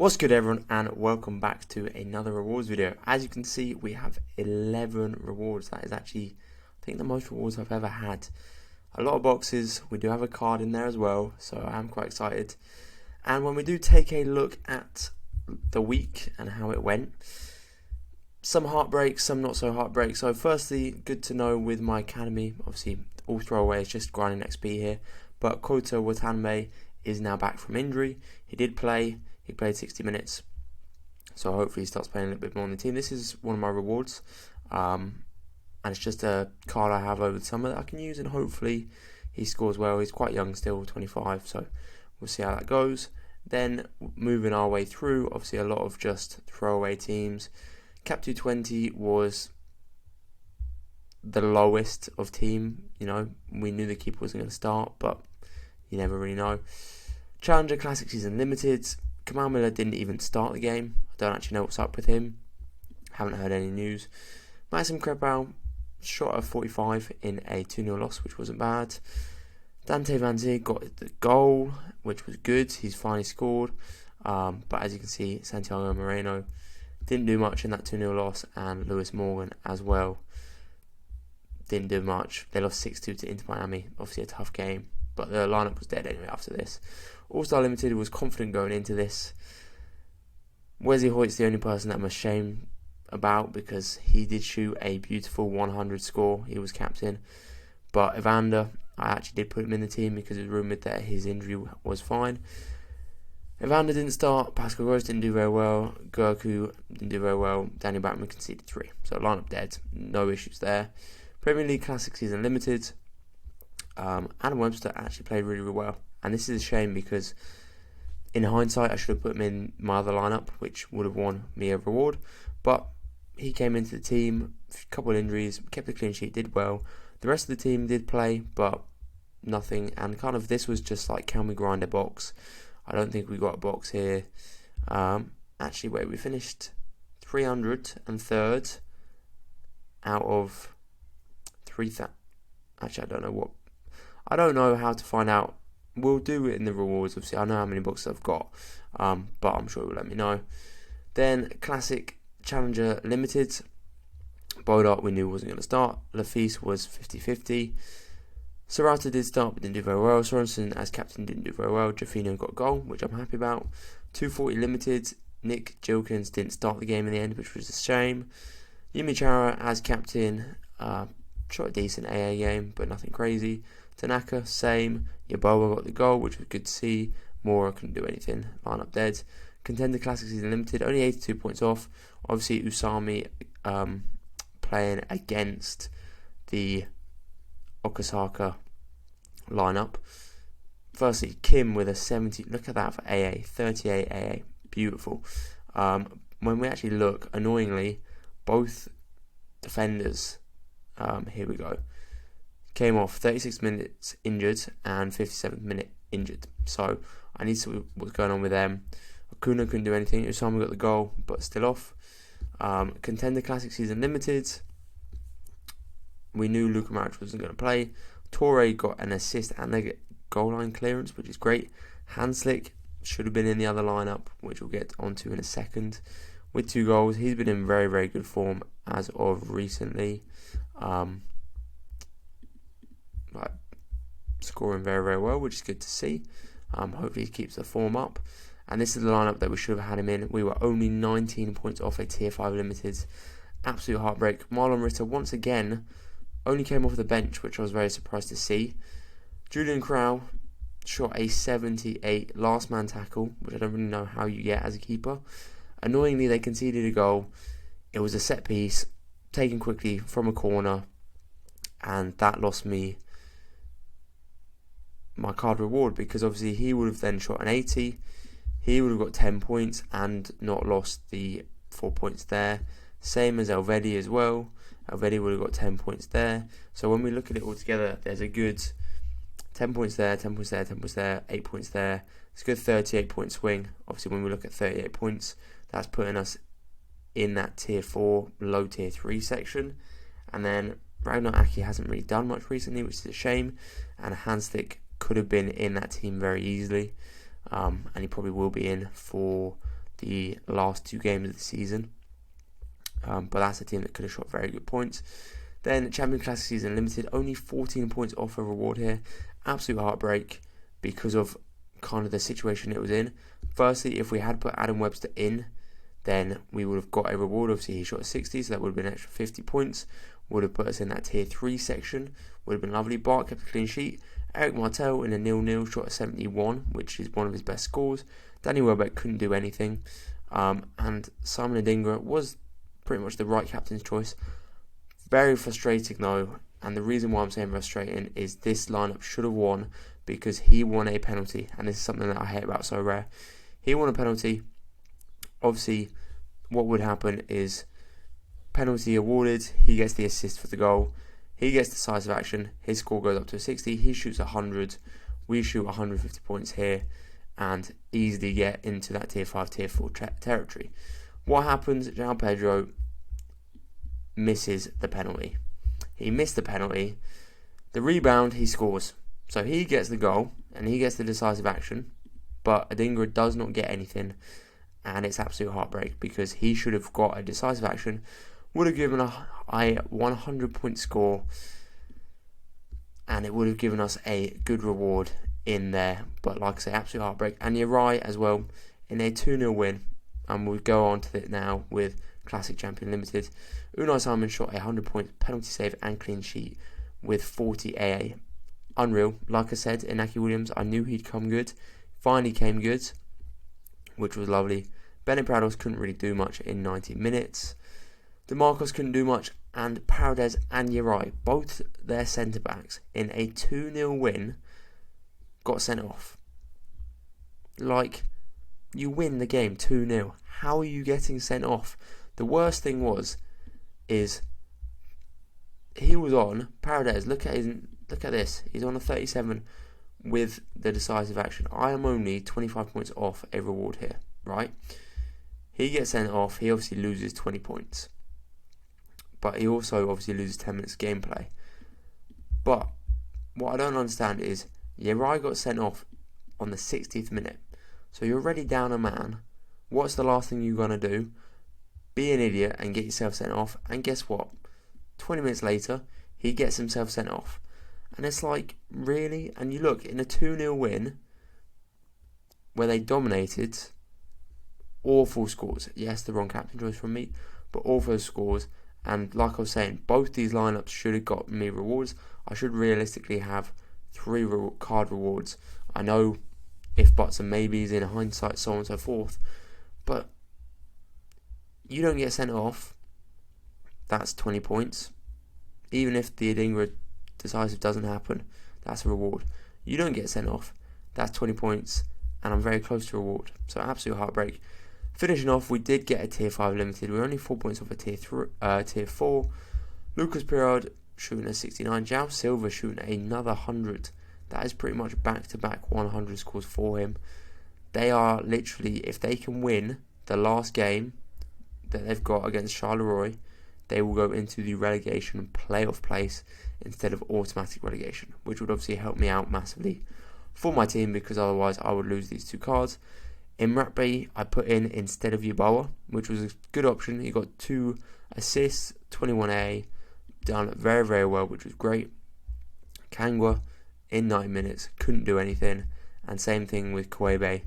What's good, everyone, and welcome back to another rewards video. As you can see, we have 11 rewards. That is actually, I think, the most rewards I've ever had. A lot of boxes. We do have a card in there as well, so I am quite excited. And when we do take a look at the week and how it went, some heartbreaks, some not so heartbreaks. So firstly, good to know with my academy, obviously all throwaways, just grinding XP here, but Kota Watanabe is now back from injury. He did play. He played 60 minutes, so hopefully he starts playing a little bit more on the team. This is one of my rewards, and it's just a card I have over the summer that I can use, and hopefully he scores well. He's quite young still, 25, so we'll see how that goes. Then moving our way through, obviously a lot of just throwaway teams. Cap 220 was the lowest of team. You know, we knew the keeper wasn't going to start, but you never really know. Challenger Classic Season Limited. Kamal Miller didn't even start the game. I don't actually know what's up with him. Haven't heard any news. Maxim Krepau shot at 45 in a 2-0 loss, which wasn't bad. Dante Van Zee got the goal, which was good. He's finally scored. But as you can see, Santiago Moreno didn't do much in that 2-0 loss, and Lewis Morgan as well didn't do much. They lost 6-2 to Inter Miami. Obviously a tough game, but the lineup was dead anyway after this. All-Star Limited was confident going into this. Wesley Hoyt's the only person that I'm ashamed about because he did shoot a beautiful 100 score. He was captain. But Evander, I actually did put him in the team because it was rumoured that his injury was fine. Evander didn't start. Pascal Gross didn't do very well. Gurku didn't do very well. Daniel Batman conceded 3. So lineup dead. No issues there. Premier League Classic Season Limited. Adam Webster actually played really, really well. And this is a shame because in hindsight I should have put him in my other lineup, which would have won me a reward. But he came into the team, a couple of injuries, kept a clean sheet, did well. The rest of the team did play, but nothing. And kind of this was just like, can we grind a box? I don't think we got a box here. Actually, wait, we finished 303rd out of 3,000. Actually, I don't know how to find out. We'll do it in the rewards, obviously. I know how many boxes I've got, but I'm sure it will let me know. Then Classic Challenger Limited. Bodart we knew wasn't going to start. Lafise was 50-50. Sorare did start but didn't do very well. Sorensen as captain didn't do very well. Jafino got a goal, which I'm happy about. 240 Limited. Nick Jilkins didn't start the game in the end, which was a shame. Yumi Chara as captain. Shot a decent AA game, but nothing crazy. Tanaka, same. Yaboa got the goal, which was good to see. Mora couldn't do anything. Lineup dead. Contender Classic Season Limited, only 82 points off. Obviously, Usami playing against the Okasaka lineup. Firstly, Kim with a 70. Look at that for AA. 38 AA. Beautiful. When we actually look, annoyingly, both defenders, here we go, came off 36 minutes injured and 57th minute injured. So I need to see what's going on with them. Akuna couldn't do anything. Usama got the goal, but still off. Contender Classic Season Limited. We knew Luka Maric wasn't going to play. Torre got an assist and a goal line clearance, which is great. Hanslick should have been in the other lineup, which we'll get onto in a second. With 2 goals, he's been in very, very good form as of recently. Scoring very, very well, which is good to see. Hopefully he keeps the form up. And this is the lineup that we should have had him in. We were only 19 points off a Tier 5 Limited. Absolute heartbreak. Marlon Ritter once again only came off the bench, which I was very surprised to see. Julian Crow shot a 78 last man tackle, which I don't really know how you get as a keeper. Annoyingly, they conceded a goal. It was a set piece taken quickly from a corner, and that lost me my card reward because obviously he would have then shot an 80. He would have got 10 points and not lost the 4 points there. Same as Elvedi as well. Elvedi would have got 10 points there. So when we look at it all together, there's a good 10 points there, 10 points there, 10 points there, 8 points there. It's a good 38 point swing. Obviously when we look at 38 points, that's putting us in that Tier 4, low Tier 3 section. And then Ragnar Aki hasn't really done much recently, which is a shame. And Hanslick could have been in that team very easily. And he probably will be in for the last 2 games of the season. But that's a team that could have shot very good points. Then Champion Classic Season Limited, only 14 points off a reward here. Absolute heartbreak because of kind of the situation it was in. Firstly, if we had put Adam Webster in, then we would have got a reward. Obviously, he shot a 60, so that would have been an extra 50 points. Would have put us in that tier 3 section. Would have been lovely. Bart kept a clean sheet. Eric Martel in a 0-0 shot a 71, which is one of his best scores. Danny Welbeck couldn't do anything. And Simon Adingra was pretty much the right captain's choice. Very frustrating though, and the reason why I'm saying frustrating is this lineup should have won because he won a penalty, and this is something that I hate about Sorare. He won a penalty. Obviously, what would happen is penalty awarded, he gets the assist for the goal, he gets decisive action, his score goes up to a 60, he shoots 100, we shoot 150 points here, and easily get into that tier 5, tier 4 territory. What happens? João Pedro misses the penalty. He missed the penalty. The rebound, he scores. So he gets the goal, and he gets the decisive action, but Adingra does not get anything, and it's absolute heartbreak because he should have got a decisive action, would have given a 100-point score, and it would have given us a good reward in there. But like I say, absolute heartbreak. And you're right as well, in a 2-0 win, and we'll go on to it now with Classic Champion Limited. Unai Simon shot a 100-point penalty save and clean sheet with 40 AA. Unreal. Like I said, Inaki Williams, I knew he'd come good. Finally came good, which was lovely. Bennett Prados couldn't really do much in 90 minutes. DeMarcos couldn't do much, and Paredes and Uri, both their centre-backs, in a 2-0 win, got sent off. Like, you win the game 2-0. How are you getting sent off? The worst thing is he was on, Paredes, look at this, he's on a 37 with the decisive action. I am only 25 points off a reward here, right? He gets sent off, he obviously loses 20 points. But he also obviously loses 10 minutes of gameplay. But what I don't understand is Uri got sent off on the 60th minute. So you're already down a man. What's the last thing you're going to do? Be an idiot and get yourself sent off. And guess what? 20 minutes later, he gets himself sent off. And it's like, really? And you look, in a 2-0 win, where they dominated, awful scores. Yes, the wrong captain choice from me, but awful scores. And like I was saying, both these lineups should have got me rewards. I should realistically have 3 card rewards. I know if buts and maybes in hindsight, so on and so forth. But you don't get sent off, that's 20 points. Even if the Adingra decisive doesn't happen, that's a reward. You don't get sent off, that's 20 points, and I'm very close to reward. So absolute heartbreak. Finishing off, we did get a tier 5 limited. We're only 4 points off a tier 4. Lucas Pirard shooting a 69. João Silva shooting another 100. That is pretty much back-to-back 100 scores for him. They are literally, if they can win the last game that they've got against Charleroi, they will go into the relegation playoff place instead of automatic relegation, which would obviously help me out massively for my team because otherwise I would lose these 2 cards. Mbappe I put in instead of Yeboah, which was a good option. He got 2 assists, 21A, done very, very well, which was great. Kangwa in 9 minutes, couldn't do anything. And same thing with Kouebe.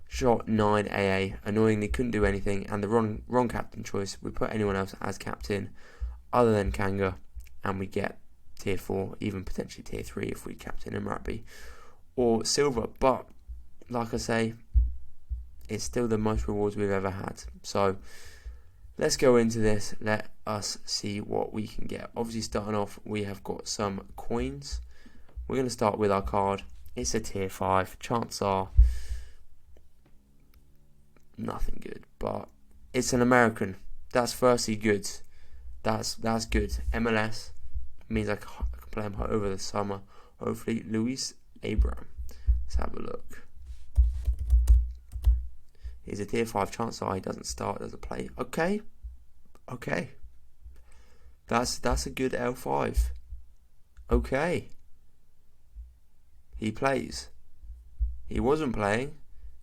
Shot 9 AA, annoyingly couldn't do anything. And the wrong captain choice, we put anyone else as captain other than Kanga, and we get tier 4, even potentially tier 3 if we captain Mbappe or Silva. But like I say, it's still the most rewards we've ever had. So let's go into this. Let us see what we can get. Obviously, starting off, we have got some coins. We're going to start with our card. It's a tier 5. Chances are nothing good, but it's an American. That's firstly good. That's good. MLS means I can play him over the summer. Hopefully, Luis Abraham. Let's have a look. He's a tier 5. Chances are he doesn't start, doesn't play. Okay. That's a good L5. Okay. He plays. He wasn't playing.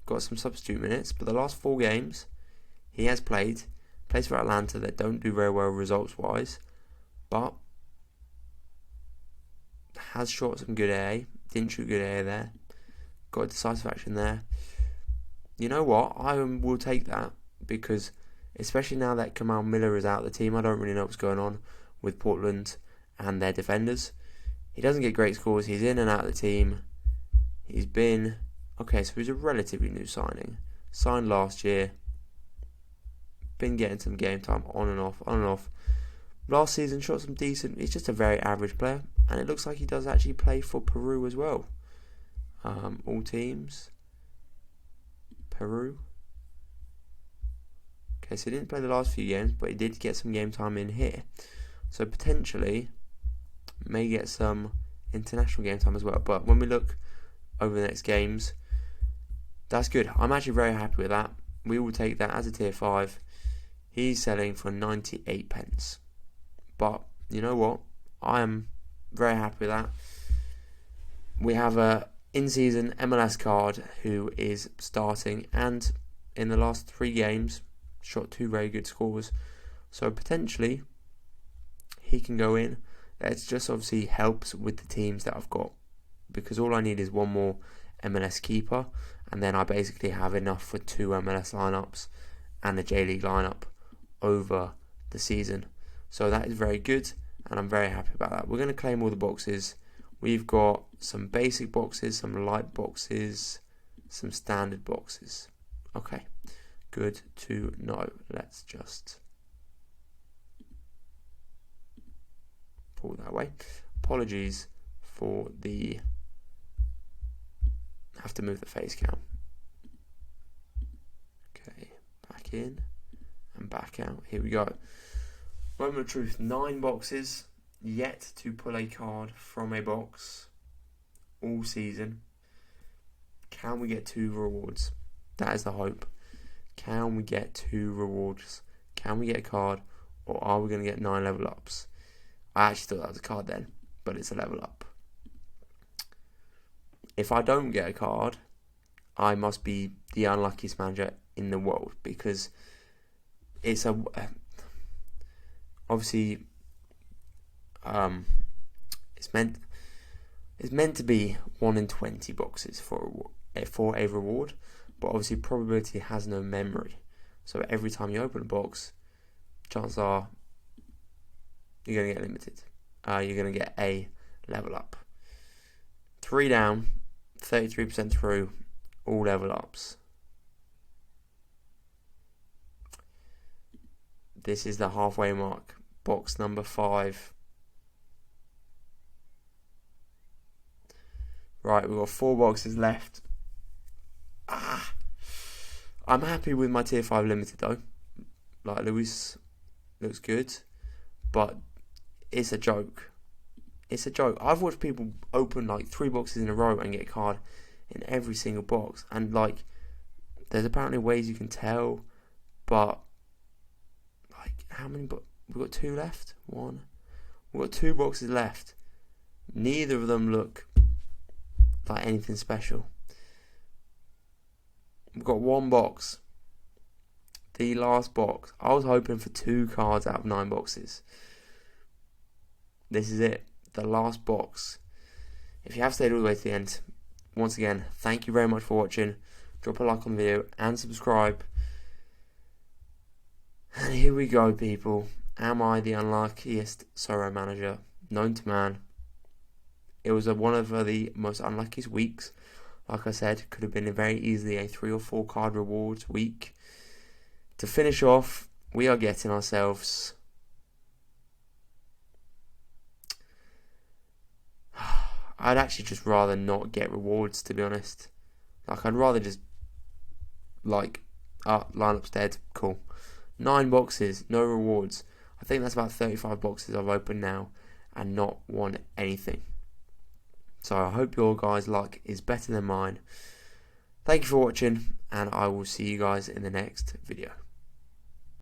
Got some substitute minutes, but the last 4 games, He has plays for Atlanta that don't do very well results-wise, but has shot some good AA. Didn't shoot good AA there. Got a decisive action there. You know what? I will take that, because especially now that Kamal Miller is out of the team, I don't really know what's going on with Portland and their defenders. He doesn't get great scores. He's in and out of the team. He's been... Okay, so he's a relatively new signing. Signed last year. Been getting some game time on and off. Last season shot some decent... He's just a very average player. And it looks like he does actually play for Peru as well. All teams. Peru. Okay, so he didn't play the last few games, but he did get some game time in here. So potentially may get some international game time as well. But when we look over the next games, that's good. I'm actually very happy with that. We will take that as a tier 5. He's selling for 98 pence. But you know what? I am very happy with that. We have a in-season MLS card who is starting, and in the last 3 games shot 2 very good scores. So potentially he can go in. That just obviously helps with the teams that I've got, because all I need is one more MLS keeper, and then I basically have enough for 2 MLS lineups and a J-League lineup over the season. So that is very good, and I'm very happy about that. We're going to claim all the boxes. We've got some basic boxes, some light boxes, some standard boxes. Okay, good to know. Let's just pull that away. Apologies for the... have to move the face cam. Okay, back in and back out. Here we go. Moment of truth, 9 boxes. Yet to pull a card from a box all season. Can we get 2 rewards? That is the hope. Can we get 2 rewards? Can we get a card, or are we going to get 9 level ups? I actually thought that was a card then, but it's a level up. If I don't get a card, I must be the unluckiest manager in the world, because it's obviously it's meant to be 1 in 20 boxes for a reward, but obviously probability has no memory. So every time you open a box, chances are you're going to get limited. You're going to get a level up. 3 down, 33% through, all level ups. This is the halfway mark. Box number 5. Right, we've got 4 boxes left. I'm happy with my tier 5 limited though. Like, Luis looks good, but it's a joke. It's a joke. I've watched people open like 3 boxes in a row and get a card in every single box, and like, there's apparently ways you can tell, but like, how many? We've got 2 left. We've got 2 boxes left. Neither of them look like anything special. We've got 1 box. The last box. I was hoping for 2 cards out of 9 boxes. This is it. The last box. If you have stayed all the way to the end, once again, thank you very much for watching. Drop a like on the video and subscribe. And here we go, people. Am I the unluckiest Sorare manager known to man? It was one of the most unluckiest weeks. Like I said, could have been very easily a 3 or 4 card rewards week. To finish off, we are getting ourselves... I'd actually just rather not get rewards, to be honest. Like, I'd rather just, like, lineup's dead, cool. 9 boxes, no rewards. I think that's about 35 boxes I've opened now and not won anything. So I hope your guys' luck is better than mine. Thank you for watching, and I will see you guys in the next video.